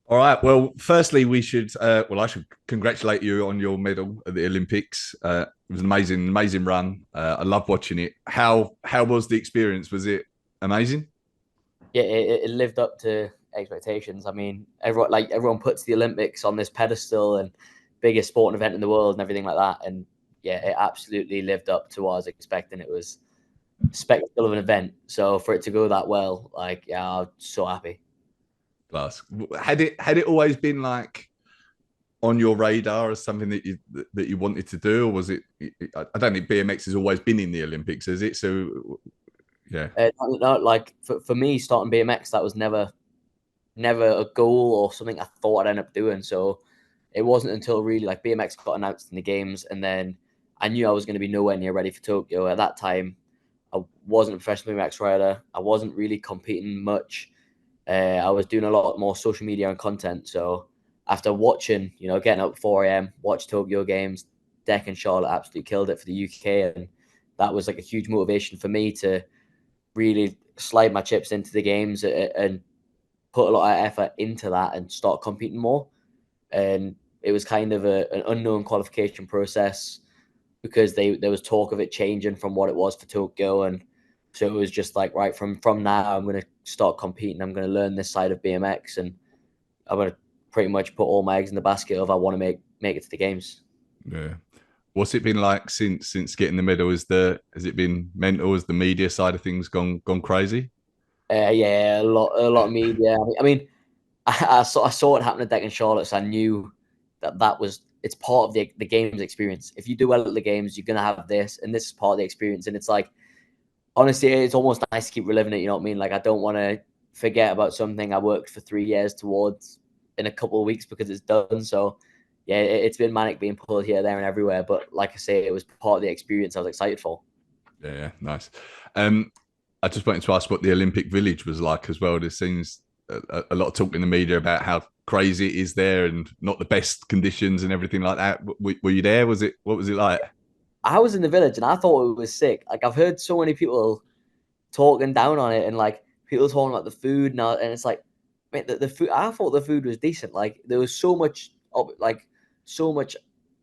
All right. Well, firstly, we should. I should congratulate you on your medal at the Olympics. It was an amazing run. I love watching it. How was the experience? Was it amazing? Yeah, it lived up to expectations. I mean, everyone puts the Olympics on this pedestal and biggest sporting event in the world and everything like that. And yeah, it absolutely lived up to what I was expecting. It was a spectacle of an event. So for it to go that well, like yeah, I was so happy. Plus, had it always been like on your radar as something that you wanted to do, or was it? I don't think BMX has always been in the Olympics, has it? So yeah, Not like for me starting BMX, that was never a goal or something I thought I'd end up doing. So it wasn't until really like BMX got announced in the games, and then I knew I was going to be nowhere near ready for Tokyo. At that time, I wasn't a professional BMX rider. I wasn't really competing much. I was doing a lot more social media and content. So after watching, getting up at 4 a.m., watch Tokyo games, Deck and Charlotte absolutely killed it for the UK, and that was like a huge motivation for me to really slide my chips into the games and put a lot of effort into that and start competing more. And it was kind of an unknown qualification process because there was talk of it changing from what it was for Tokyo, and so it was just like right from now I'm going to start competing. I'm going to learn this side of BMX, and I'm going to pretty much put all my eggs in the basket of I want to make it to the games. yeah. What's it been like since getting the medal? Has it been mental? Has the media side of things gone crazy? Yeah, a lot of media. I mean, I saw it happen at Deck and Charlotte, so I knew that was it's part of the games experience. If you do well at the games, you're gonna have this, and this is part of the experience. And it's like honestly, it's almost nice to keep reliving it. You know what I mean? Like I don't want to forget about something I worked for 3 years towards in a couple of weeks because it's done. So yeah, it's been manic being pulled here, there, and everywhere. But like I say, it was part of the experience I was excited for. Yeah, nice. Um, I just wanted to ask what the Olympic Village was like as well. There seems a lot of talk in the media about how crazy it is there and not the best conditions and everything like that. Were you there? What was it like? I was in the village and I thought it was sick. Like I've heard so many people talking down on it and like people talking about the food now, and it's like, man, the food. I thought the food was decent. Like there was so much, like so much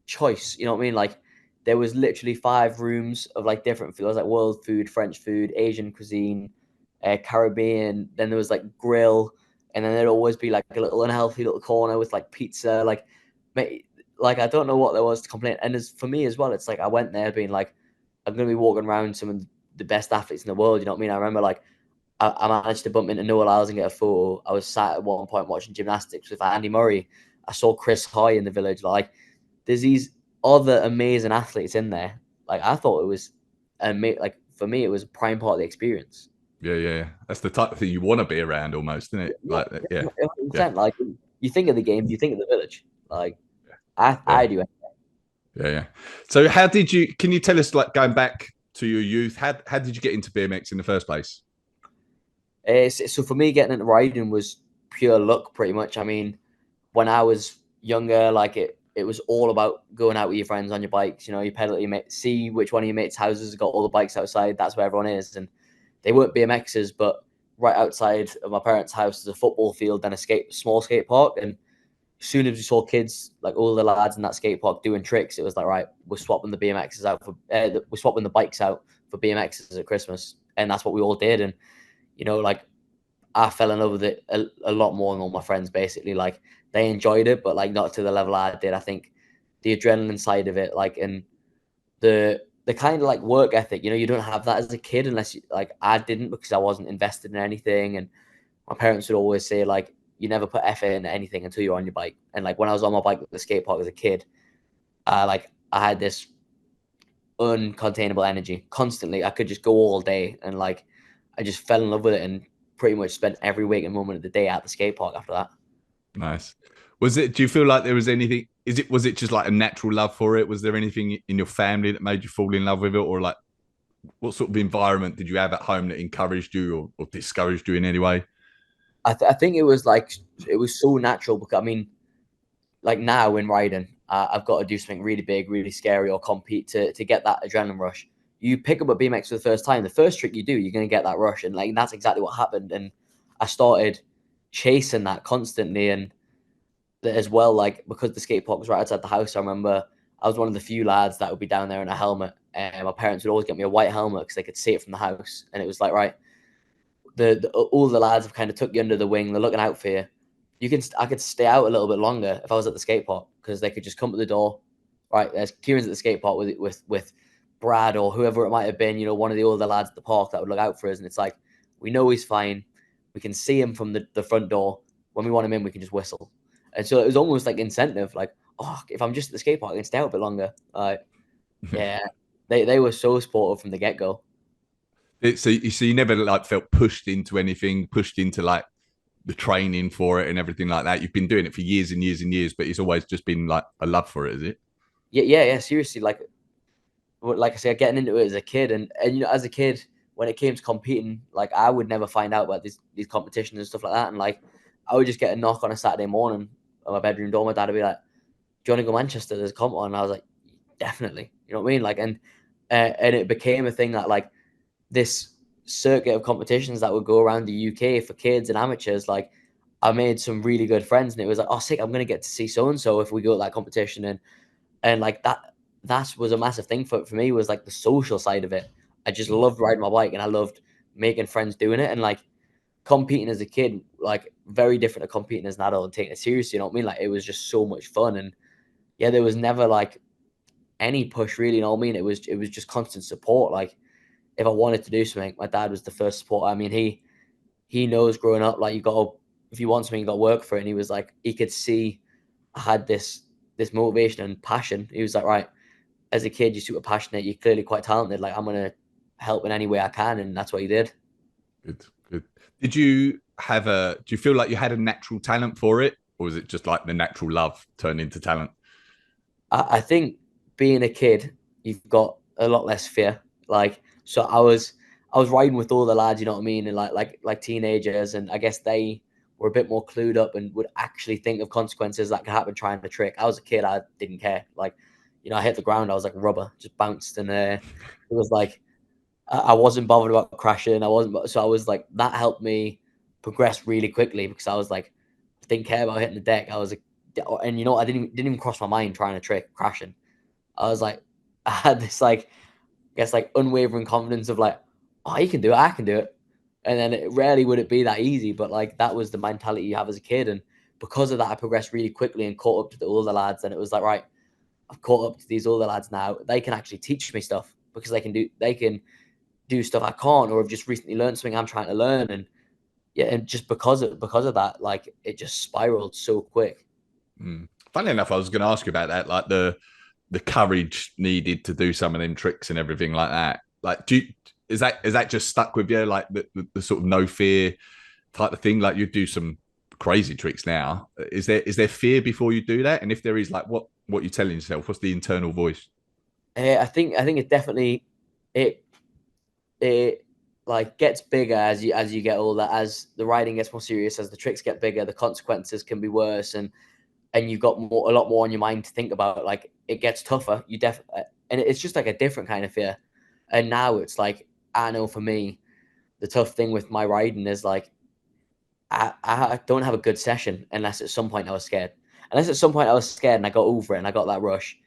choice. You know what I mean? Like there was literally 5 rooms of like different food. There was like world food, French food, Asian cuisine, Caribbean. Then there was like grill, and then there'd always be like a little unhealthy little corner with like pizza. Like I don't know what there was to complain. And as for me as well, it's like I went there being like, I'm gonna be walking around some of the best athletes in the world. You know what I mean? I remember like I managed to bump into Noah Lyles and get a photo. I was sat at one point watching gymnastics with Andy Murray. I saw Chris Hoy in the village. Like there's these other amazing athletes in there. Like I thought it was, and like for me, it was a prime part of the experience. Yeah. That's the type of thing you want to be around, almost, isn't it? Yeah, Like, yeah, yeah, 100%. Like you think of the games, you think of the village. Like I yeah, do. yeah. So, how did you? Can you tell us, like, going back to your youth, how did you get into BMX in the first place? So for me, getting into riding was pure luck, pretty much. I mean, when I was younger, like it was all about going out with your friends on your bikes. You pedal at your mate, see which one of your mates' houses has got all the bikes outside. That's where everyone is, and they weren't BMXs, but right outside of my parents' house is a football field and a small skate park. And as soon as we saw kids, like all the lads in that skate park doing tricks, it was like, right, we're swapping the BMXs out for, we're swapping the bikes out for BMXs at Christmas, and that's what we all did. And like I fell in love with it a lot more than all my friends. Basically, like they enjoyed it, but like not to the level I did. I think the adrenaline side of it, like, and the kind of like work ethic, you don't have that as a kid unless you, like I didn't because I wasn't invested in anything, and my parents would always say like you never put effort into anything until you're on your bike. And like when I was on my bike at the skate park as a kid, I had this uncontainable energy constantly. I could just go all day, and like I just fell in love with it and pretty much spent every waking moment of the day at the skate park after that. Nice. Was it? Do you feel like there was anything? Was it just like a natural love for it? Was there anything in your family that made you fall in love with it, or like what sort of environment did you have at home that encouraged you or discouraged you in any way? I think it was so natural because I mean, like now in riding, I've got to do something really big, really scary, or compete to get that adrenaline rush. You pick up a BMX for the first time, the first trick you do, you're going to get that rush, and like that's exactly what happened. And I started chasing that constantly, and as well, like because the skate park was right outside the house, I remember I was one of the few lads that would be down there in a helmet, and my parents would always get me a white helmet because they could see it from the house, and it was like, right, all the lads have kind of took you under the wing, they're looking out for you. I could stay out a little bit longer if I was at the skate park because they could just come to the door. Right, there's Kieran's at the skate park with Brad or whoever it might have been, one of the older lads at the park that would look out for us, and it's like we know he's fine, we can see him from the front door. When we want him in, we can just whistle. And so it was almost like incentive, like, oh, if I'm just at the skate park, I can stay out a bit longer. Yeah, they were so supportive from the get go. So you never like felt pushed into anything, pushed into like the training for it and everything like that. You've been doing it for years and years and years, but it's always just been like a love for it, is it? Yeah. Seriously, like I said, getting into it as a kid, and as a kid, when it came to competing, like I would never find out about these competitions and stuff like that, and like I would just get a knock on a Saturday morning at my bedroom door. My dad would be like, "Do you want to go Manchester? There's a comp on." And I was like, "Definitely." You know what I mean? Like, and it became a thing that like this circuit of competitions that would go around the UK for kids and amateurs. Like, I made some really good friends, and it was like, "Oh, sick! I'm gonna get to see so and so if we go to that competition." And like that was a massive thing for me, was like the social side of it. I just loved riding my bike, and I loved making friends doing it, and like competing as a kid, like very different to competing as an adult and taking it seriously. You know what I mean? Like it was just so much fun, and yeah, there was never like any push really. You know what I mean? It was just constant support. Like if I wanted to do something, my dad was the first support. I mean, he knows growing up, like you got to, if you want something, you got to work for it. And he was like, he could see I had this motivation and passion. He was like, right, as a kid, you're super passionate. You're clearly quite talented. Like I'm gonna help in any way I can, and that's what he did. Good, good. Did you have a? Do you feel like you had a natural talent for it, or was it just like the natural love turned into talent? I think being a kid, you've got a lot less fear. Like so, I was riding with all the lads. You know what I mean, and like teenagers, and I guess they were a bit more clued up and would actually think of consequences that could happen trying to trick. I was a kid, I didn't care. Like, I hit the ground, I was like rubber, just bounced, and it was like I wasn't bothered about crashing. So I was like, that helped me progress really quickly because I was like, I didn't care about hitting the deck. I was like, and I didn't even cross my mind trying to trick crashing. I was like, I had this like, I guess like unwavering confidence of like, oh, you can do it, I can do it. And then it rarely would it be that easy, but like that was the mentality you have as a kid. And because of that, I progressed really quickly and caught up to the older lads. And it was like, right, I've caught up to these older lads now. They can actually teach me stuff because they can do stuff I can't, or have just recently learned something I'm trying to learn. And yeah, and just because of that, like it just spiraled so quick. Mm. Funny enough, I was going to ask you about that, like the courage needed to do some of them tricks and everything like that. Like, is that just stuck with you, like the sort of no fear type of thing? Like, you do some crazy tricks now. Is there fear before you do that? And if there is, like, what you're telling yourself? What's the internal voice? I think it definitely it it like gets bigger as you get older, as the riding gets more serious, as the tricks get bigger, the consequences can be worse, and you've got a lot more on your mind to think about. Like it gets tougher. You definitely, and it's just like a different kind of fear. And now it's like, I know for me, the tough thing with my riding is like I don't have a good session unless at some point I was scared. Unless at some point I was scared and I got over it and I got that rush.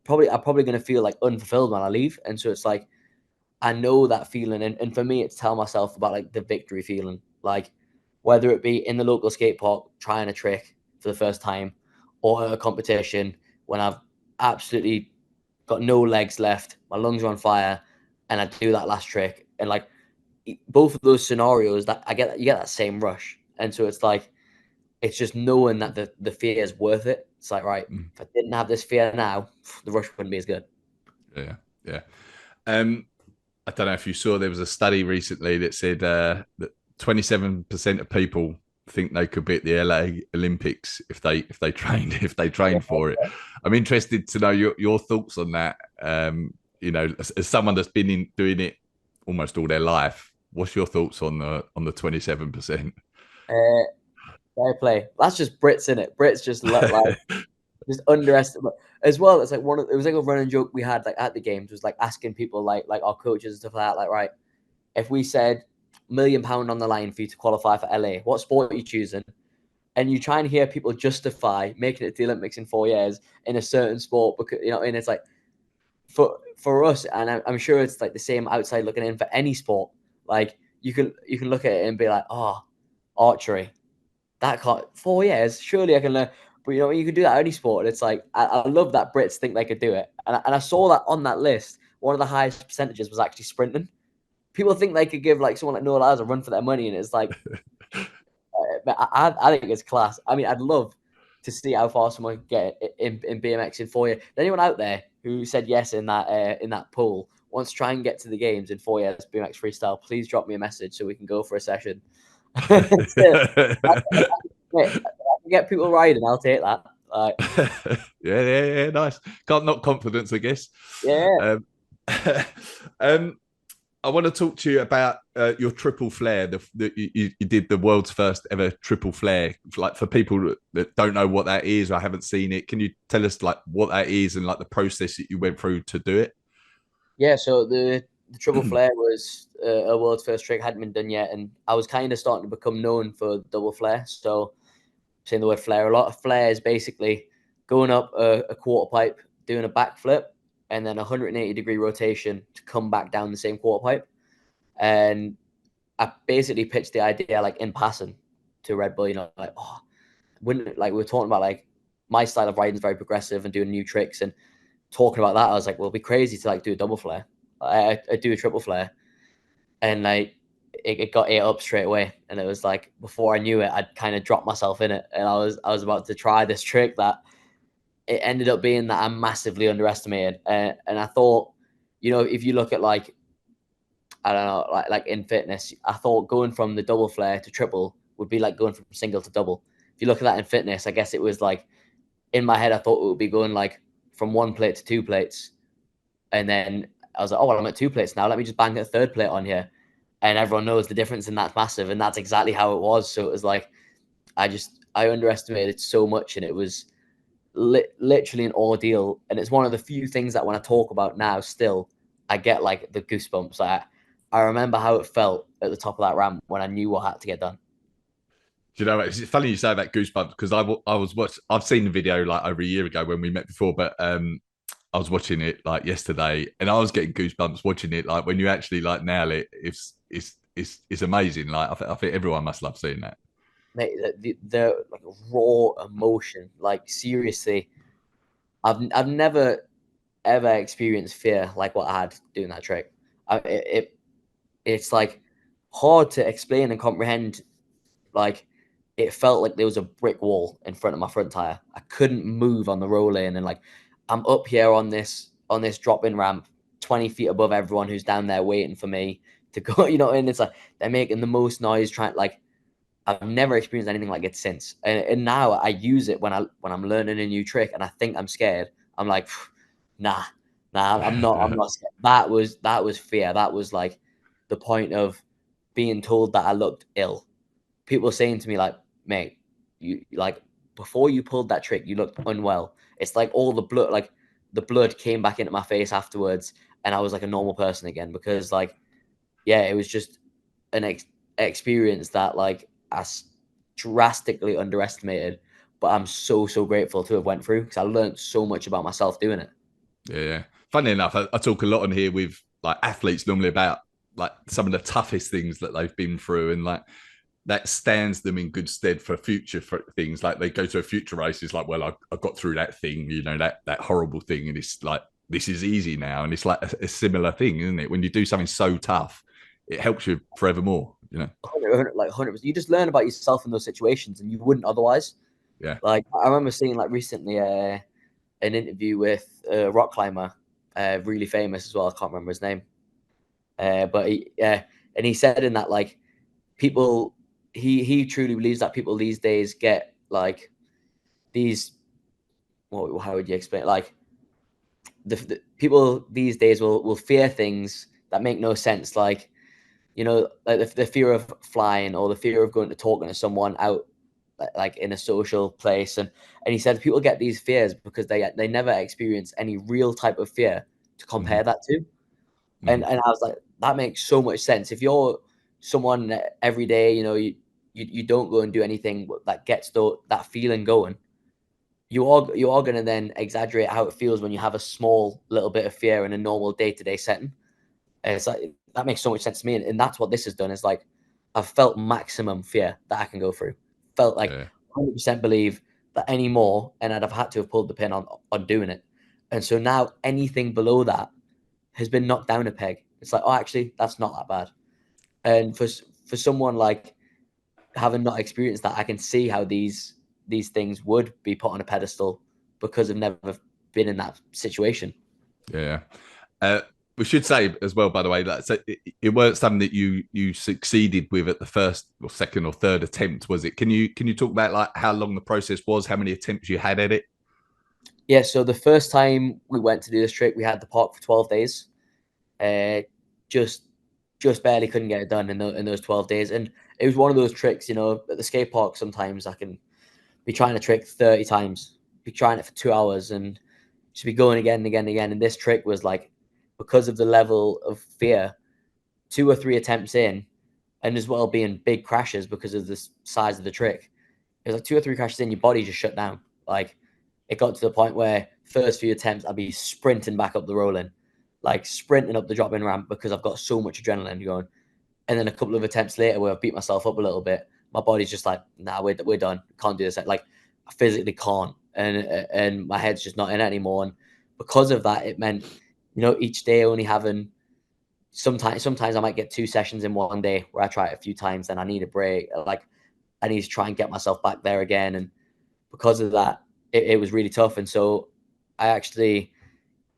I'm probably gonna feel like unfulfilled when I leave. And so it's like I know that feeling, and for me, it's tell myself about like the victory feeling, like whether it be in the local skate park trying a trick for the first time, or at a competition when I've absolutely got no legs left, my lungs are on fire, and I do that last trick, and like both of those scenarios, that you get that same rush, and so it's like it's just knowing that the fear is worth it. It's like, right, Mm. if I didn't have this fear now, the rush wouldn't be as good. Yeah, yeah. Um, I don't know if you saw, there was a study recently that said that 27% of people think they could be at the LA Olympics if they trained if they trained for it. I'm interested to know your thoughts on that. As someone that's been doing it almost all their life, what's your thoughts on the 27%? Uh, Fair play. That's just Brits in it. Brits just look like just underestimate as well. It's like it was like a running joke we had like at the games, was like asking people like our coaches and stuff like that, like, right, if we said £1 million on the line for you to qualify for LA, what sport are you choosing? and you try and hear people justify making it to the Olympics in 4 years in a certain sport, because and it's like for us, and I'm sure it's like the same outside looking in for any sport. Like you can look at it and be like, oh, archery, that can't 4 years. Surely I can learn. But you can do that any sport. And it's like I love that Brits think they could do it, and I saw that on that list. One of the highest percentages was actually sprinting. People think they could give like someone like Noah Lyles a run for their money, and it's like, I think it's class. I mean, I'd love to see how far someone can get in BMX in 4 years. Anyone out there who said yes in that poll wants to try and get to the games in 4 years BMX freestyle, please drop me a message so we can go for a session. So, I can get people riding. I'll take that. Yeah, nice. Can't knock confidence, I guess. Yeah. um, I want to talk to you about your triple flare. You did the world's first ever triple flare. Like for people that don't know what that is or haven't seen it, can you tell us like what that is and like the process that you went through to do it? Yeah. So the triple flare was a world's first trick, hadn't been done yet, and I was kind of starting to become known for double flare. So saying the word flare a lot. A flare is basically going up a quarter pipe, doing a backflip, and then 180-degree rotation to come back down the same quarter pipe. And I basically pitched the idea like in passing to Red Bull, like, oh, wouldn't like we were talking about like my style of riding is very progressive and doing new tricks and talking about that. I was like, well, it'd be crazy to like do a double flare. I do a triple flare, and like it got 8 up straight away, and it was like before I knew it, I'd kind of dropped myself in it, and I was about to try this trick that it ended up being that I'm massively underestimated, and I thought, if you look at like I don't know, like in fitness, I thought going from the double flare to triple would be like going from single to double. If you look at that in fitness, I guess it was like in my head, I thought it would be going like from 1 plate to 2 plates, and then I was like, oh, well, I'm at 2 plates now. Let me just bang a third plate on here. And everyone knows the difference, and that's massive. And that's exactly how it was. So it was like, I underestimated so much, and it was literally an ordeal. And it's one of the few things that when I talk about now, still, I get like the goosebumps. I remember how it felt at the top of that ramp when I knew what had to get done. Do you know, it's funny you say that goosebumps because I've seen the video like over a year ago when we met before, but I was watching it like yesterday and I was getting goosebumps watching it. Like when you actually like nail it, it's amazing. Like I think everyone must love seeing that. Mate, the like raw emotion, like seriously, I've never ever experienced fear like what I had doing that trick. It's like hard to explain and comprehend. Like it felt like there was a brick wall in front of my front tire. I couldn't move on the roll in, and like I'm up here on this drop in ramp, 20 feet above everyone who's down there waiting for me to go. And it's like they're making the most noise trying. Like I've never experienced anything like it since, and now I use it when I'm learning a new trick, and I think I'm scared. I'm like, nah, I'm not. I'm not scared. That was fear. That was like the point of being told that I looked ill. People saying to me like, mate, you like before you pulled that trick, you looked unwell. It's like all the blood came back into my face afterwards, and I was like a normal person again because like, yeah, it was just an experience that like drastically underestimated, but I'm so grateful to have went through because I learned so much about myself doing it. Yeah. Funny enough, I talk a lot on here with like athletes normally about like some of the toughest things that they've been through and like that stands them in good stead for future for things. Like they go to a future race, it's like, well, I got through that thing, that horrible thing, and it's like this is easy now, and it's like a similar thing, isn't it? When you do something so tough, it helps you forevermore. 100%. You just learn about yourself in those situations, and you wouldn't otherwise. Yeah. Like I remember seeing like recently an interview with a rock climber, really famous as well. I can't remember his name, but and he said in that like people, he truly believes that people these days get like these. How would you explain? Like the people these days will fear things that make no sense. Like like the fear of flying or the fear of going to talking to someone out like in a social place, and he said people get these fears because they never experience any real type of fear to Mm-hmm. compare that to. Mm-hmm. And I was like, that makes so much sense. If you're someone every day, you don't go and do anything that gets that feeling going, you are going to then exaggerate how it feels when you have a small little bit of fear in a normal day-to-day setting. And it's like, that makes so much sense to me, and that's what this has done. Is like, I've felt maximum fear that I can go through. Felt like Yeah. 100% believe that any more, and I'd have had to have pulled the pin on doing it. And so now anything below that has been knocked down a peg. It's like, oh, actually, that's not that bad. And for someone like, having not experienced that, I can see how these things would be put on a pedestal because I've never been in that situation. Yeah. We should say as well, by the way, that so it weren't something that you succeeded with at the first or second or third attempt, was it? Can you talk about like how long the process was, how many attempts you had at it? Yeah, so the first time we went to do this trick, we had the park for 12 days. Uh, just barely couldn't get it done in those 12 days. And it was one of those tricks, you know, at the skate park, sometimes I can be trying a trick 30 times, be trying it for 2 hours, and just be going again and again and again. And this trick was like, because of the level of fear, 2 or 3 attempts in, and as well being big crashes because of the size of the trick. It was like 2 or 3 crashes in, your body just shut down. Like, it got to the point where first few attempts I'd be sprinting back up the rolling, like sprinting up the drop-in ramp because I've got so much adrenaline going. And then a couple of attempts later where I've beat myself up a little bit, my body's just like, nah, we're done. Can't do this. Like, I physically can't, and my head's just not in it anymore. And because of that, it meant, you know, each day only having, sometimes I might get 2 sessions in one day where I try it a few times, then I need a break. Like, I need to try and get myself back there again. And because of that, it was really tough. And so I actually,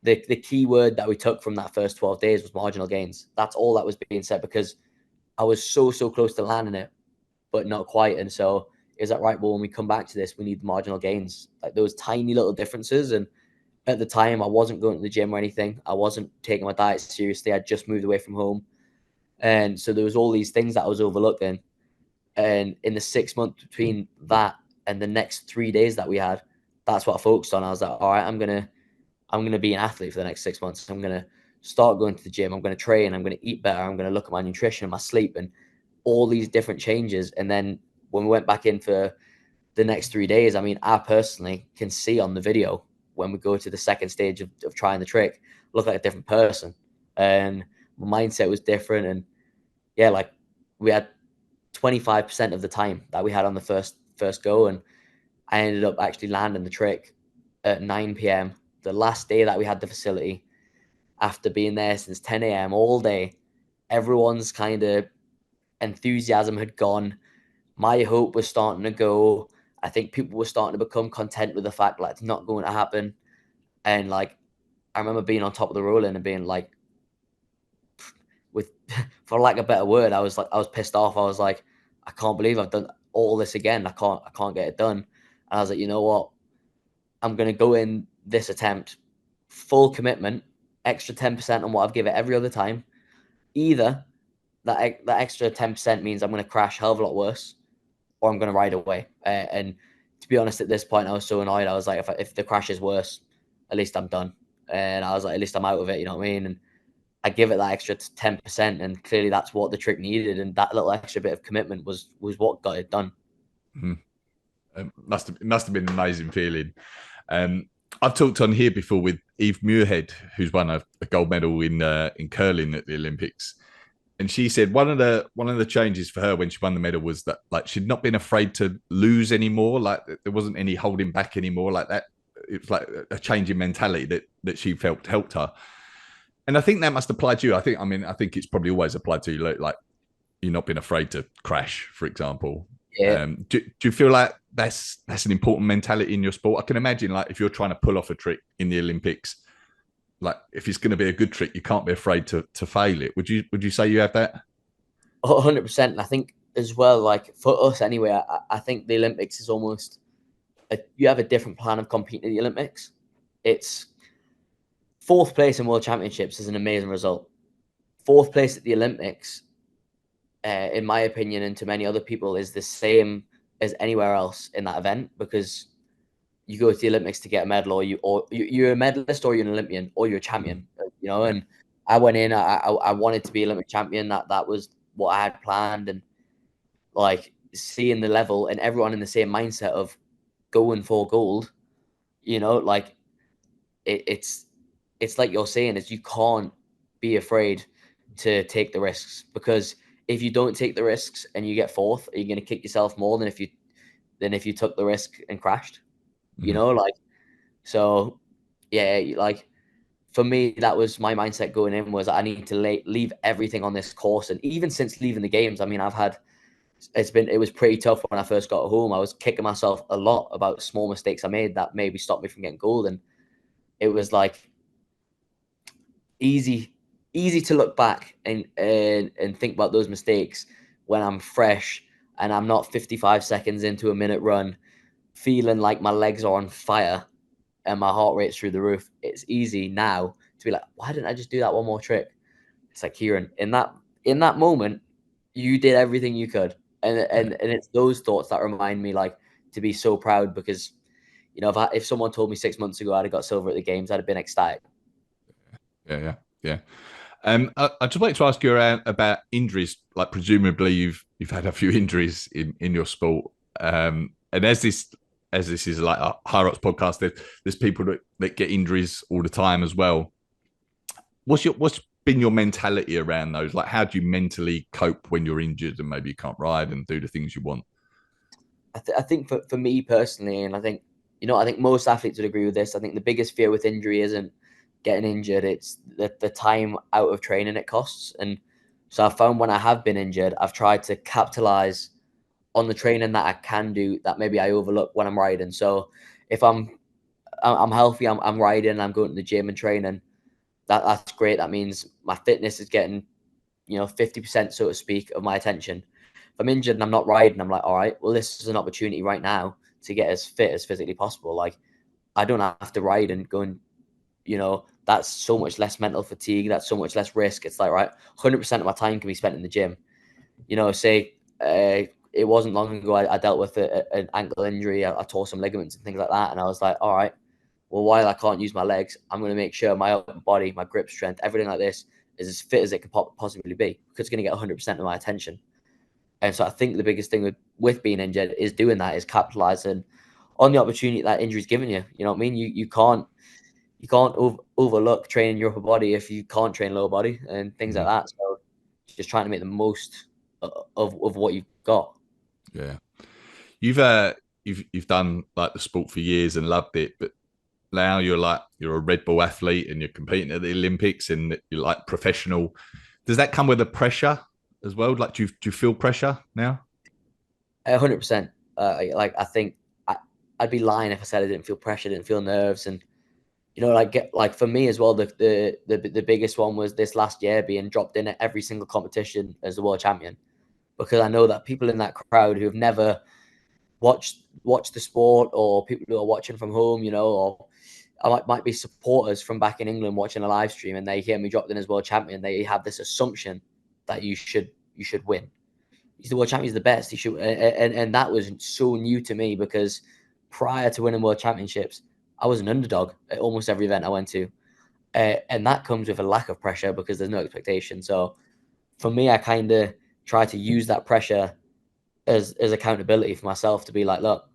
the key word that we took from that first 12 days was marginal gains. That's all that was being said, because I was so close to landing it, but not quite. And so is that right? Well, when we come back to this, we need marginal gains, like those tiny little differences. And at the time, I wasn't going to the gym or anything. I wasn't taking my diet seriously. I just moved away from home. And so there was all these things that I was overlooking. And in the 6 months between that and the next 3 days that we had, that's what I focused on. I was like, all right, I'm gonna be an athlete for the next 6 months. I'm gonna start going to the gym. I'm gonna train. I'm gonna eat better. I'm gonna look at my nutrition, my sleep, and all these different changes. And then when we went back in for the next 3 days, I mean, I personally can see on the video when we go to the second stage of trying the trick, look like a different person. And my mindset was different. And yeah, like, we had 25% of the time that we had on the first go, and I ended up actually landing the trick at 9 p.m. the last day that we had the facility, after being there since 10 a.m. all day. Everyone's kind of enthusiasm had gone. My hope was starting to go. I think people were starting to become content with the fact that it's not going to happen. And like, I remember being on top of the rolling and being like, with for lack of a better word, I was pissed off. I was like, I can't believe I've done all this again. I can't get it done. And I was like, you know what? I'm gonna go in this attempt, full commitment, extra 10% on what I've given it every other time. Either that extra 10% means I'm gonna crash a hell of a lot worse, or I'm gonna ride away. And to be honest, at this point, I was so annoyed. I was like, if the crash is worse, at least I'm done. And I was like, at least I'm out of it. You know what I mean? And I give it that extra 10%, and clearly that's what the trick needed. And that little extra bit of commitment was what got it done. Mm. It must have been an amazing feeling. Um, I've talked on here before with Eve Muirhead, who's won a gold medal in curling at the Olympics, and she said one of the changes for her when she won the medal was that, like, she'd not been afraid to lose anymore. Like, there wasn't any holding back anymore. Like that, it was like a change in mentality that she felt helped her. And I think that must apply to you. I think it's probably always applied to you. Like, you're not being afraid to crash, for example. Yeah, Do you feel like that's an important mentality in your sport? I can imagine, like, if you're trying to pull off a trick in the Olympics, like, if it's going to be a good trick, you can't be afraid to fail it. Would you say you have that? 100%. I think as well, like for us anyway, I think the Olympics is almost you have a different plan of competing in the Olympics. It's fourth place in World Championships is an amazing result. Fourth place at the Olympics, in my opinion, and to many other people, is the same as anywhere else in that event, because you go to the Olympics to get a medal, or you're a medalist, or you're an Olympian, or you're a champion. You know, Yeah. and I went in. I wanted to be Olympic champion. That was what I had planned, and like, seeing the level and everyone in the same mindset of going for gold, you know, like it's like you're saying is you can't be afraid to take the risks, because if you don't take the risks and you get fourth, are you going to kick yourself more than if you took the risk and crashed? You Mhm. know, like, so yeah, like for me, that was my mindset going in, was I need to leave everything on this course. And even since leaving the games, I mean, it was pretty tough when I first got home. I was kicking myself a lot about small mistakes I made that maybe stopped me from getting gold. And it was like easy to look back and think about those mistakes when I'm fresh and I'm not 55 seconds into a minute run feeling like my legs are on fire and my heart rate's through the roof. It's easy now to be like, why didn't I just do that one more trick? It's like, Kieran, in that moment, you did everything you could. And it's those thoughts that remind me, like, to be so proud, because you know, if someone told me 6 months ago I'd have got silver at the games, I'd have been ecstatic. Yeah, yeah, yeah. I'd just like to ask you about injuries. Like, presumably you've had a few injuries in your sport. And as this is like a HYROX podcast, there's people that get injuries all the time as well. What's been your mentality around those? Like, how do you mentally cope when you're injured and maybe you can't ride and do the things you want? I think for me personally, and I think, you know, I think most athletes would agree with this. I think the biggest fear with injury isn't getting injured; it's the time out of training it costs. And so I found when I have been injured, I've tried to capitalize on the training that I can do that maybe I overlook when I'm riding. So if I'm healthy, I'm riding, I'm going to the gym and training. That's great. That means my fitness is getting, you know, 50%, so to speak, of my attention. If I'm injured and I'm not riding, I'm like, all right, well, this is an opportunity right now to get as fit as physically possible. Like, I don't have to ride and go and, you know, that's so much less mental fatigue. That's so much less risk. It's like, right, 100% of my time can be spent in the gym. You know, say it wasn't long ago I dealt with an ankle injury. I tore some ligaments and things like that. And I was like, all right, well, while I can't use my legs, I'm going to make sure my upper body, my grip strength, everything like this is as fit as it could possibly be, because it's going to get 100% of my attention. And so I think the biggest thing with being injured is doing that, is capitalizing on the opportunity that injury's given you. You know what I mean? You can't overlook training your upper body if you can't train lower body and things like Mhm. that. So just trying to make the most of what you've got. Yeah, you've done like the sport for years and loved it, but now you're a Red Bull athlete and you're competing at the Olympics and you're like professional. Does that come with a pressure as well? Like, do you feel pressure now? 100%. Like, I think I'd be lying if I said I didn't feel pressure, didn't feel nerves. And you know, like for me as well, the biggest one was this last year, being dropped in at every single competition as the world champion, because I know that people in that crowd who have never watched the sport, or people who are watching from home, you know, or I might be supporters from back in England watching a live stream, and they hear me dropped in as world champion. They have this assumption that you should win. He's the world champion. He's the best. He should, and that was so new to me, because prior to winning world championships, I was an underdog at almost every event I went to, and that comes with a lack of pressure because there's no expectation. So for me, I kind of try to use that pressure as accountability for myself, to be like, look,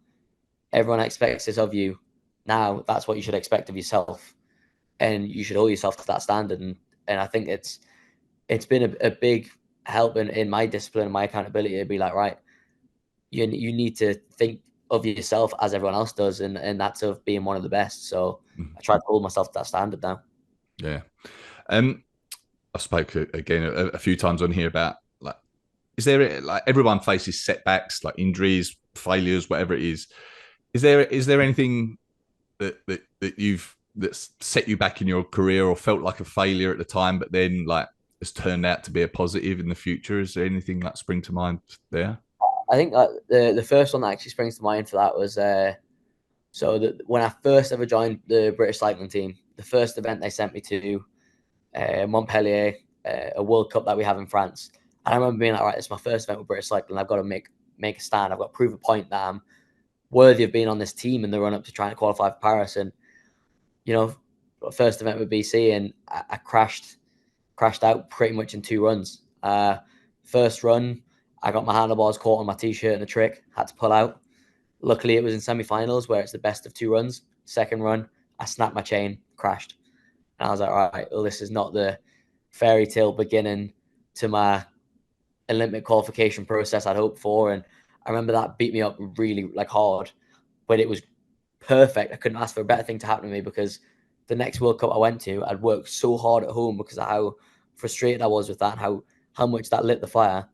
everyone expects this of you. Now that's what you should expect of yourself, and you should hold yourself to that standard. And I think it's been a big help in my discipline and my accountability to be like, right, you need to think of yourself as everyone else does, and that's of being one of the best. So Mhm. I try to hold myself to that standard now. Yeah. I spoke again a few times on here about, like, is there, like, everyone faces setbacks, like injuries, failures, whatever it is. Is there anything that's set you back in your career or felt like a failure at the time, but then like has turned out to be a positive in the future? Is there anything that spring to mind there? I think the first one that actually springs to mind for that was when I first ever joined the British cycling team, the first event they sent me to, Montpellier, a World Cup that we have in France. And I remember being like, right, it's my first event with British cycling. I've got to make a stand. I've got to prove a point that I'm worthy of being on this team in the run up to trying to qualify for Paris. And you know, first event with BC, and I crashed out pretty much in two runs. First run, I got my handlebars caught on my t-shirt in the trick, had to pull out. Luckily, it was in semi-finals where it's the best of 2 runs. Second run, I snapped my chain, crashed. And I was like, all right, well, this is not the fairy tale beginning to my Olympic qualification process I'd hoped for. And I remember that beat me up really like hard, but it was perfect. I couldn't ask for a better thing to happen to me because the next World Cup I went to, I'd worked so hard at home because of how frustrated I was with that, how much that lit the fire.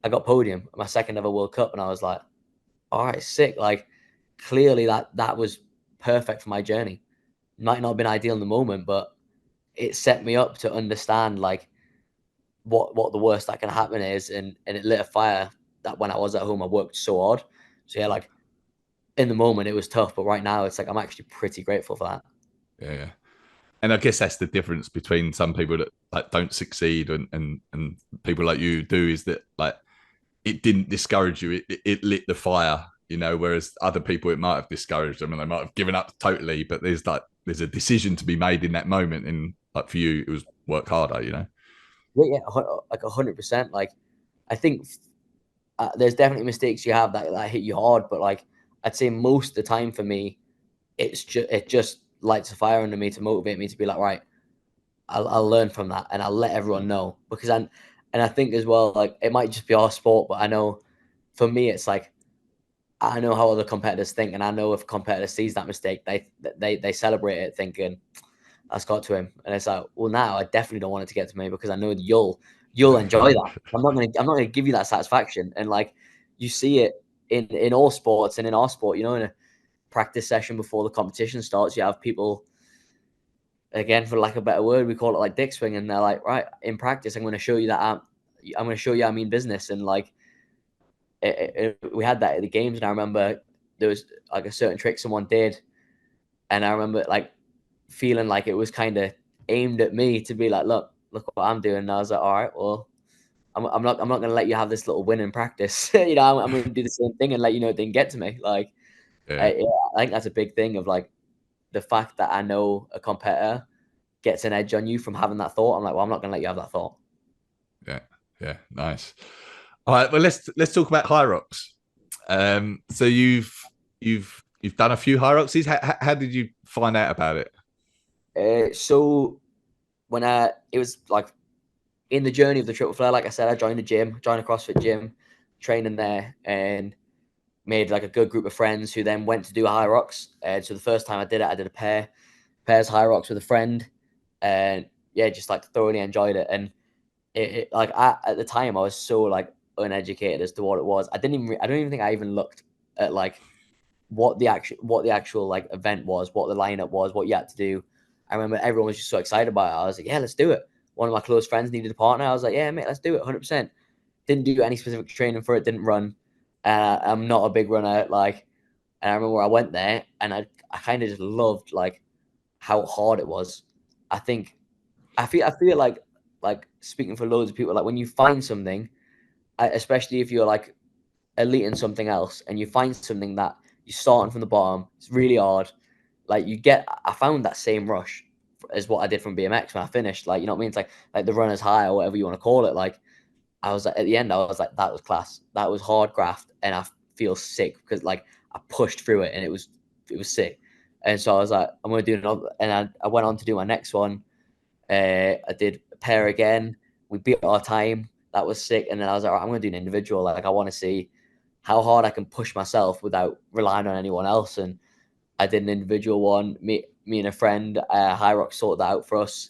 I got podium at my second ever World Cup, and I was like, all right, sick. Like clearly that was perfect for my journey. Might not have been ideal in the moment, but it set me up to understand like what the worst that can happen is, and it lit a fire that when I was at home I worked so hard. So yeah, like in the moment it was tough, but right now it's like I'm actually pretty grateful for that. Yeah. And I guess that's the difference between some people that like don't succeed and people like you do, is that like it didn't discourage you, it lit the fire, you know, whereas other people it might have discouraged them and they might have given up totally, but there's a decision to be made in that moment, and like for you it was work harder, you know. Yeah, like 100%. Like I think there's definitely mistakes you have that hit you hard, but like I'd say most of the time for me, it just lights a fire under me to motivate me to be like, right, I'll learn from that and I'll let everyone know, because and I think as well, like it might just be our sport, but I know for me it's like I know how other competitors think, and I know if a competitor sees that mistake, they celebrate it thinking that's got to him, and it's like, well, now I definitely don't want it to get to me because I know that you'll enjoy that. I'm not gonna give you that satisfaction, and like you see it in all sports and in our sport, you know, in a practice session before the competition starts, you have people, again, for lack of a better word, we call it like dick swing, and they're like, right, in practice, I'm going to show you that I'm going to show you I mean business, and like we had that at the games, and I remember there was like a certain trick someone did, and I remember like feeling like it was kind of aimed at me to be like, look what I'm doing. And I was like, all right, well, I'm not going to let you have this little win in practice. You know, I'm going to do the same thing and let you know it didn't get to me. Like, Yeah. I think that's a big thing of like the fact that I know a competitor gets an edge on you from having that thought. I'm like, well, I'm not going to let you have that thought. Yeah. Yeah. Nice. All right. Well, let's talk about HYROX. So you've done a few HYROXes. How did you find out about it? So when it was like in the journey of the triple flair, like I said, I joined a CrossFit gym, training there, and made like a good group of friends who then went to do a HYROX. And so the first time I did it, I did pairs HYROX with a friend, and yeah, just like thoroughly enjoyed it. And like at the time I was so like uneducated as to what it was. I don't even think I even looked at like what the actual like event was, what the lineup was, what you had to do. I remember everyone was just so excited about it. I was like, yeah, let's do it. One of my close friends needed a partner. I was like, yeah, mate, let's do it, 100%. Didn't do any specific training for it. Didn't run. I'm not a big runner. Like, and I remember I went there and I kind of just loved like how hard it was. I think I feel like speaking for loads of people, like when you find something, especially if you're like elite in something else and you find something that you're starting from the bottom, it's really hard. Like I found that same rush as what I did from BMX when I finished. Like, you know what I mean? It's like the runner's high or whatever you want to call it. Like I was like, at the end, I was like, that was class. That was hard graft, and I feel sick because like I pushed through it and it was sick. And so I was like, I'm gonna do another, and I went on to do my next one. I did a pair again. We beat our time. That was sick. And then I was like, right, I'm going to do an individual. Like, I want to see how hard I can push myself without relying on anyone else. And I did an individual one. Me and a friend, HYROX sorted that out for us.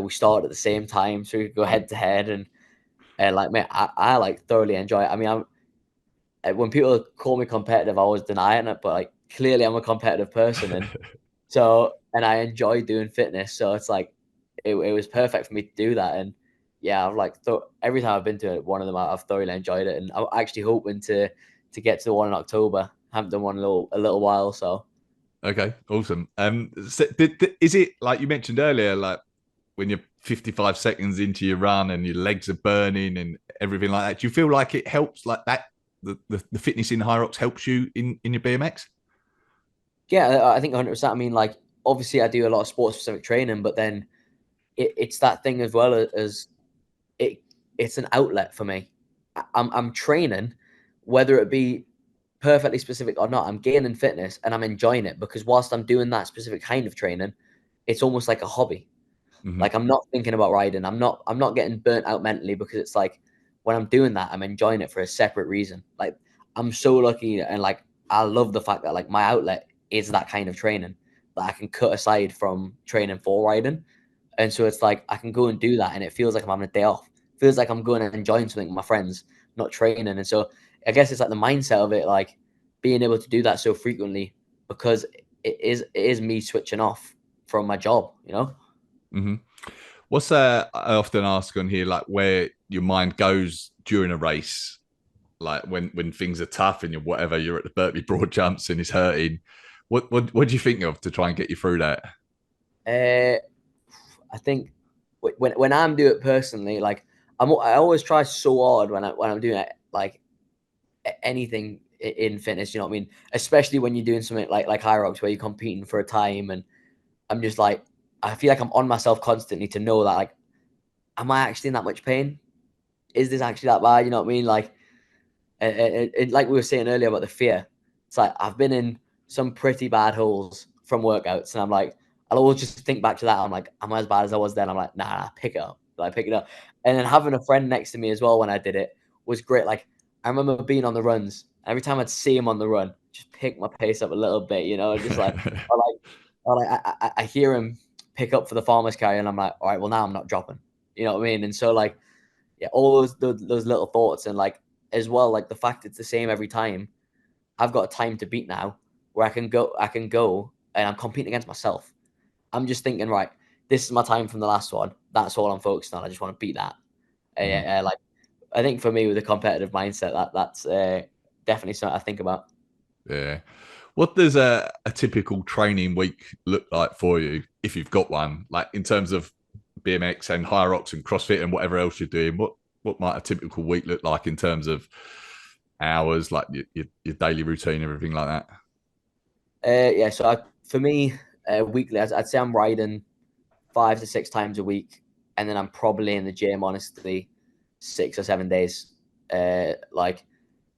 We started at the same time, so we could go head to head. And like, man, I like thoroughly enjoy it. I mean, when people call me competitive, I always deny it, but like, clearly I'm a competitive person. And I enjoy doing fitness. So it's like, it was perfect for me to do that. And yeah, I've like every time I've been to it, one of them I've thoroughly enjoyed it, and I'm actually hoping to get to the one in October. I haven't done one in a little while, so Okay, awesome. So is it like you mentioned earlier, like when you're 55 seconds into your run and your legs are burning and everything like that? Do you feel like it helps like that? The fitness in HYROX helps you in your BMX? yeah, I think 100%. I mean, like obviously I do a lot of sports specific training, but then it's that thing as well as it it's an outlet for me. I'm training, whether it be perfectly specific or not, I'm gaining fitness and I'm enjoying it, because whilst I'm doing that specific kind of training, it's almost like a hobby. Mm-hmm. Like I'm not thinking about riding. I'm not getting burnt out mentally, because it's like when I'm doing that, I'm enjoying it for a separate reason. Like I'm so lucky, and like I love the fact that like my outlet is that kind of training that I can cut aside from training for riding. And so it's like I can go and do that, and it feels like I'm having a day off. It feels like I'm going and enjoying something with my friends, not training. And so I guess it's like the mindset of it, like being able to do that so frequently, because it is me switching off from my job, you know? Mm-hmm. What's I often ask on here, like where your mind goes during a race, like when things are tough and you're at the Burpee broad jumps and it's hurting. What do you think of to try and get you through that? Uh, I think when I'm doing it personally, like I always try so hard when I'm doing it, like anything in fitness. You know what I mean? Especially when you're doing something like HYROX, where you're competing for a time, and I'm just like, I feel like I'm on myself constantly to know that, like, am I actually in that much pain? Is this actually that bad? You know what I mean? Like, like we were saying earlier about the fear. It's like I've been in some pretty bad holes from workouts, and I'm like, I'll always just think back to that. I'm like, am I as bad as I was then? I'm like, nah, pick it up, like pick it up. And then having a friend next to me as well when I did it was great. Like I remember being on the runs. Every time I'd see him on the run, just pick my pace up a little bit, you know, just like, or like, I hear him pick up for the farmer's carry, and I'm like, all right, well now I'm not dropping. You know what I mean? And so like, yeah, all those little thoughts, and like as well, like the fact it's the same every time. I've got a time to beat now, where I can go, and I'm competing against myself. I'm just thinking, right, this is my time from the last one. That's all I'm focused on. I just want to beat that. Mhm. Like I think for me, with a competitive mindset, that's definitely something I think about. Yeah. What does a typical training week look like for you, if you've got one, like in terms of BMX and HYROX and CrossFit and whatever else you're doing? What might a typical week look like in terms of hours, like your daily routine, everything like that? Yeah, so for me, weekly, I'd say I'm riding 5 to 6 times a week, and then I'm probably in the gym, honestly, 6 or 7 days. Like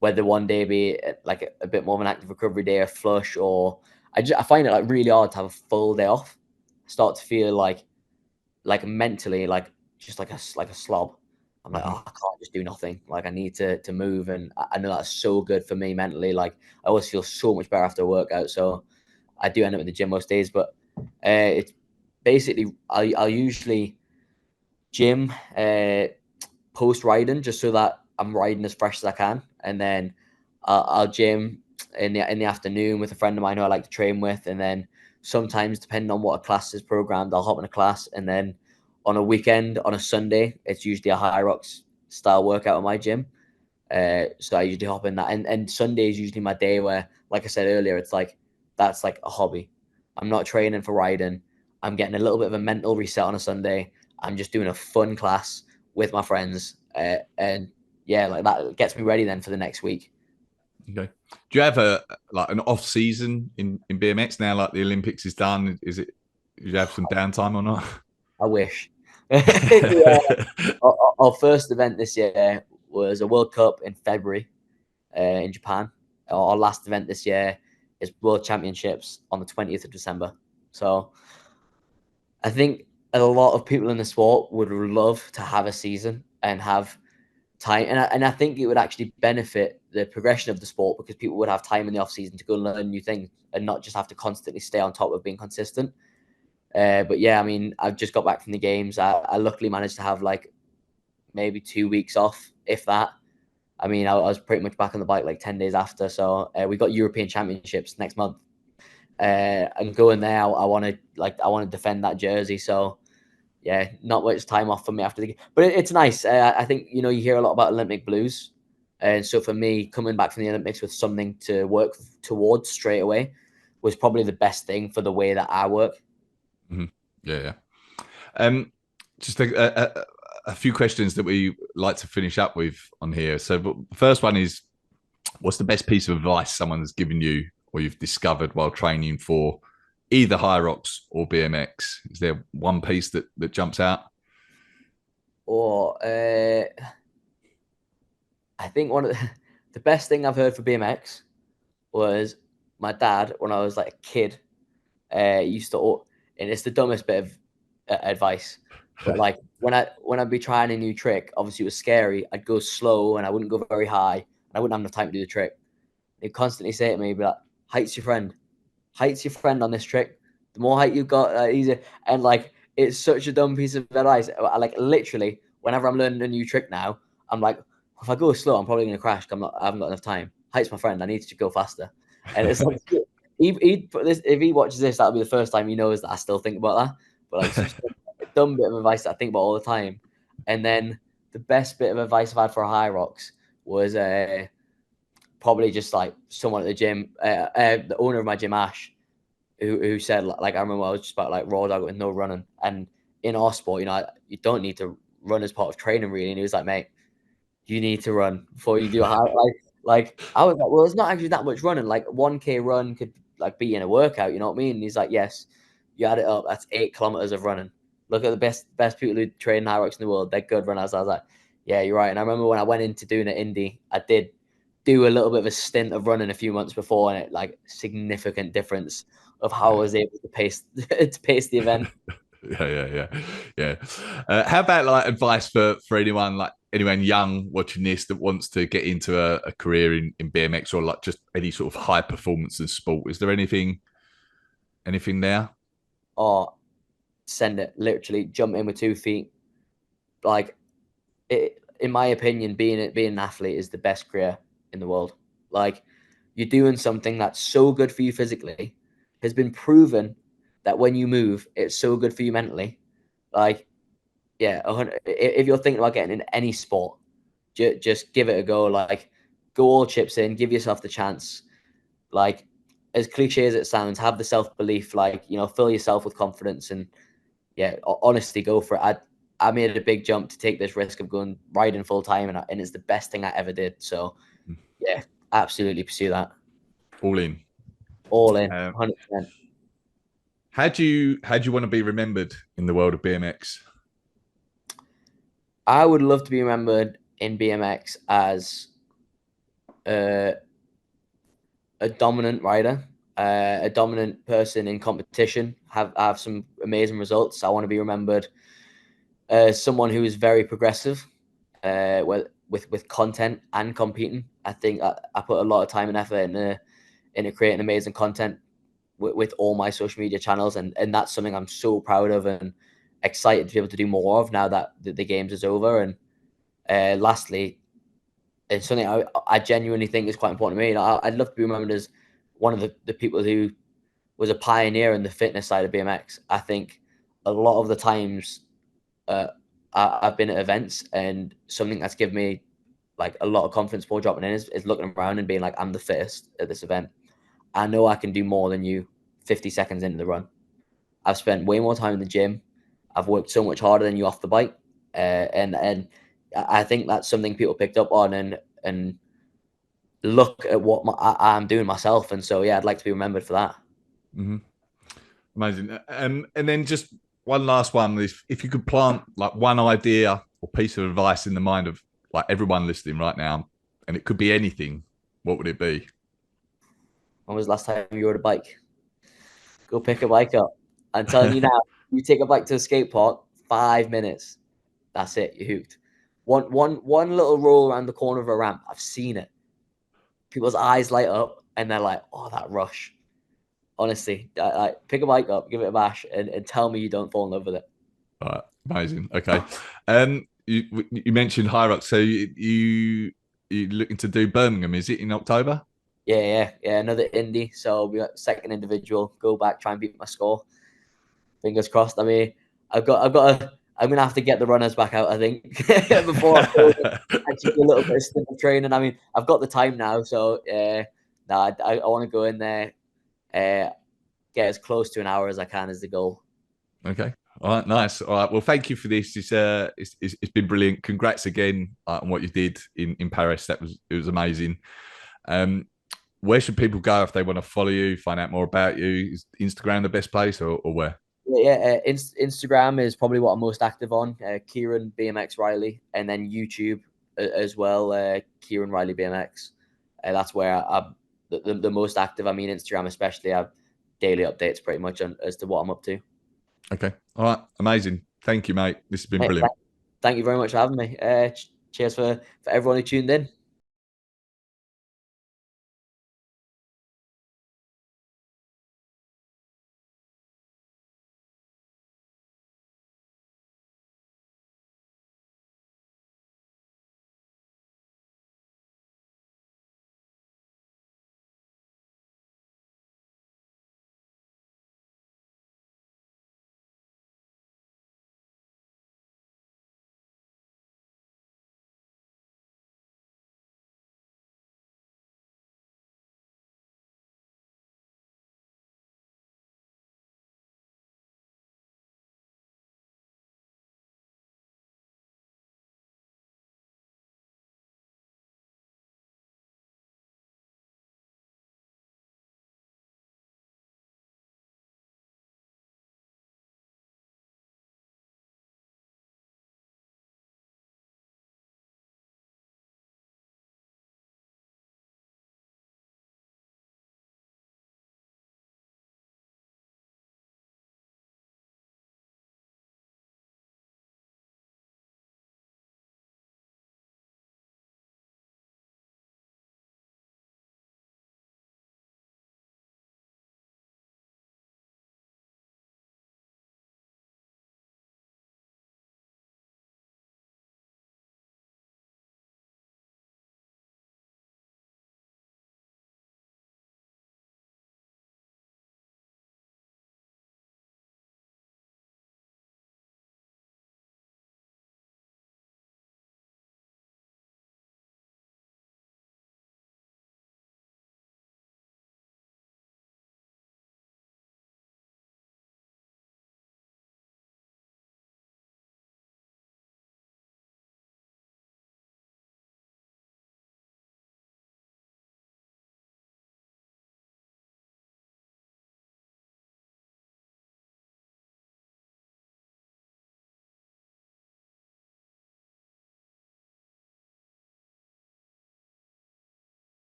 whether one day be like a bit more of an active recovery day, a flush, or I find it like really hard to have a full day off. I start to feel like mentally like just like a slob. I'm like, Hmm. oh, I can't just do nothing. Like I need to move, and I know that's so good for me mentally. Like I always feel so much better after a workout. So I do end up in the gym most days, but it's basically I'll usually gym post riding, just so that I'm riding as fresh as I can, and then I'll gym in the afternoon with a friend of mine who I like to train with, and then sometimes depending on what a class is programmed, I'll hop in a class, and then on a weekend, on a Sunday, it's usually a HYROX style workout at my gym. So I usually hop in that, and Sunday is usually my day where, like I said earlier, it's like that's like a hobby. I'm not training for riding. I'm getting a little bit of a mental reset on a Sunday. I'm just doing a fun class with my friends, and yeah, like that gets me ready then for the next week. Okay. Do you have a like an off season in BMX now? Like the Olympics is done. Is it? Do you have some downtime or not? I wish. Yeah, our first event this year was a World Cup in February in Japan. Our last event this year is World Championships on the 20th of December. So I think a lot of people in the sport would love to have a season and have time. And I think it would actually benefit the progression of the sport, because people would have time in the off season to go and learn new things and not just have to constantly stay on top of being consistent. But yeah, I mean, I've just got back from the games. I luckily managed to have like maybe 2 weeks off, if that. I mean, I was pretty much back on the bike like 10 days after. So we got European Championships next month. And going there, I want to defend that jersey. So yeah, not much time off for me after the game, but it's nice. I think you hear a lot about Olympic blues, and so for me, coming back from the Olympics with something to work towards straight away was probably the best thing for the way that I work. Mhm. Yeah, yeah. Um, just a few questions that we like to finish up with on here. So, the first one is, what's the best piece of advice someone's given you or you've discovered while training for either HYROX or BMX? Is there one piece that jumps out? Or I think one of the best thing I've heard for BMX was my dad when I was like a kid. Used to, and it's the dumbest bit of advice, but like when I'd be trying a new trick, obviously it was scary. I'd go slow and I wouldn't go very high, and I wouldn't have enough time to do the trick. He'd constantly say to me, "Be like, height's your friend, height's your friend on this trick. The more height you've got, easier." And like, it's such a dumb piece of advice. I, like literally, whenever I'm learning a new trick now, I'm like, if I go slow, I'm probably gonna crash. I haven't got enough time. Height's my friend. I need to go faster. And it's like, he put this. If he watches this, that'll be the first time he knows that I still think about that. But like, such a dumb bit of advice that I think about all the time. And then the best bit of advice I've had for a HYROX was probably just like someone at the gym, the owner of my gym, Ash, who said, like, I remember I was just about like raw dog with no running, and in our sport, you know, you don't need to run as part of training really. And he was like, mate, you need to run before you do a high. Like I was like, well, it's not actually that much running. Like 1K run could like be in a workout, you know what I mean? And he's like, yes, you add it up, that's 8 kilometers of running. Look at the best people who train HYROX in the world. They're good runners. I was like, yeah, you're right. And I remember when I went into doing it indie, I did do a little bit of a stint of running a few months before, and it like significant difference of how I was able to pace to pace the event. Yeah. How about like advice for anyone young watching this that wants to get into a career in BMX or like just any sort of high performance in sport? Is there anything there? Or send it, literally jump in with 2 feet. Like it, in my opinion, being an athlete is the best career in the world. Like you're doing something that's so good for you physically, has been proven that when you move, it's so good for you mentally. Like, yeah, if you're thinking about getting in any sport, just give it a go. Like, go all chips in, give yourself the chance. Like, as cliche as it sounds, have the self belief. Like, you know, fill yourself with confidence, and yeah, honestly, go for it. I made a big jump to take this risk of going riding full time, and it's the best thing I ever did. So yeah, absolutely pursue that. All in. All in, Um, 100%. how do you want to be remembered in the world of BMX? I would love to be remembered in BMX as a, a dominant rider, a dominant person in competition, have some amazing results. I want to be remembered as someone who is very progressive, with content and competing. I think I put a lot of time and effort into creating amazing content with all my social media channels, and that's something I'm so proud of and excited to be able to do more of now that the games is over. And lastly, it's something I genuinely think is quite important to me. I'd love to be remembered as one of the people who was a pioneer in the fitness side of BMX. I think a lot of the times uh, I've been at events, and something that's given me like a lot of confidence before dropping in is looking around and being like, I'm the fittest at this event. I know I can do more than you 50 seconds into the run. I've spent way more time in the gym. I've worked so much harder than you off the bike. And I think that's something people picked up on, and look at what I'm doing myself. And so, yeah, I'd like to be remembered for that. Mm-hmm. Amazing. And then just one last one: if you could plant like one idea or piece of advice in the mind of like everyone listening right now, and it could be anything, what would it be? When was the last time you rode a bike? Go pick a bike up. I'm telling you now, you take a bike to a skate park, 5 minutes. That's it. You're hooked. One little roll around the corner of a ramp. I've seen it. People's eyes light up, and they're like, "Oh, that rush." Honestly, pick a bike up, give it a bash, and tell me you don't fall in love with it. All right, amazing. Okay. You mentioned HYROX, so you looking to do Birmingham? Is it in October? Yeah. Another indie. So we got second individual. Go back, try and beat my score. Fingers crossed. I mean, I'm gonna have to get the runners back out. I think before I go actually do a little bit of stint of training. I mean, I've got the time now, so no, I want to go in there, get as close to an hour as I can as the goal. Okay. All right, nice. All right. Well, thank you for this. It's been brilliant. Congrats again on what you did in Paris. It was amazing. Um, where should people go if they want to follow you, find out more about you? Is Instagram the best place, or where? Instagram is probably what I'm most active on. Kieran BMX Reilly, and then YouTube as well. Kieran Reilly BMX. That's where I'm the most active. I mean, Instagram especially. I have daily updates pretty much as to what I'm up to. Okay. All right. Amazing. Thank you, mate. This has been Mate, brilliant. thank you very much for having me. Cheers for everyone who tuned in.